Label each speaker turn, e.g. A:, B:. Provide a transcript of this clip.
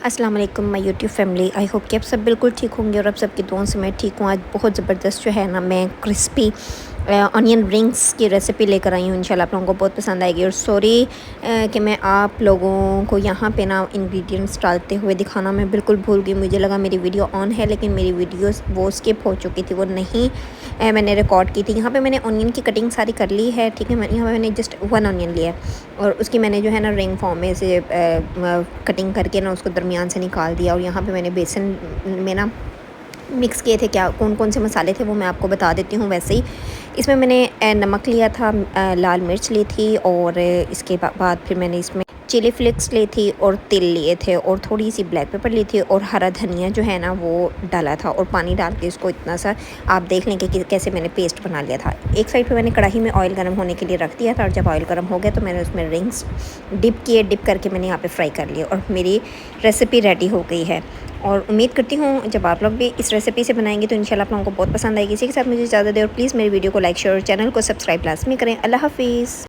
A: अस्सलाम वालेकुम my YouTube family. I hope कि आप सब बिल्कुल ठीक होंगे और आप सबकी दुआओं से मैं ठीक हूँ। आज बहुत ज़बरदस्त जो है ना मैं क्रिस्पी ऑनियन रिंग्स की रेसिपी लेकर आई हूँ। इंशाल्लाह आप लोगों को बहुत पसंद आएगी। और सॉरी कि मैं आप लोगों को यहाँ पे ना इंग्रेडिएंट्स डालते हुए दिखाना मैं बिल्कुल भूल गई। मुझे लगा मेरी वीडियो ऑन है, लेकिन मेरी वीडियो वो स्किप हो चुकी थी, वो नहीं मैंने रिकॉर्ड की थी। यहाँ पे मैंने ऑनियन की कटिंग सारी कर ली है, ठीक है। यहाँ पे मैंने जस्ट 1 ऑनियन लिया है और उसकी मैंने जो है ना रिंग फॉर्म में से कटिंग करके ना उसको दरमियान से निकाल दिया। और यहाँ पे मैंने बेसन में ना मिक्स किए थे, क्या कौन कौन से मसाले थे वो मैं आपको बता देती हूँ। वैसे ही इसमें मैंने नमक लिया था, लाल मिर्च ली थी, और इसके बाद फिर मैंने इसमें चिली फ्लेक्स ली थी और तिल लिए थे और थोड़ी सी ब्लैक पेपर ली थी और हरा धनिया जो है ना वो डाला था। और पानी डाल के इसको इतना सा आप देख लें कि कैसे मैंने पेस्ट बना लिया था। एक साइड पे मैंने कढ़ाई में ऑयल गर्म होने के लिए रख दिया था, और जब ऑयल गर्म हो गया तो मैंने उसमें रिंग्स डिप किए, डिप करके मैंने यहाँ पे फ्राई कर लिए और मेरी रेसिपी रेडी हो गई है। और उम्मीद करती हूँ जब आप लोग भी इस रेसिपी से बनाएंगे तो इंशाल्लाह आप लोगों को बहुत पसंद आएगी। इसी के साथ मुझे इजाज़त दें और प्लीज़ मेरी वीडियो को लाइक शेयर और चैनल को सब्सक्राइब लाजमी करें। अल्लाह हाफिज़।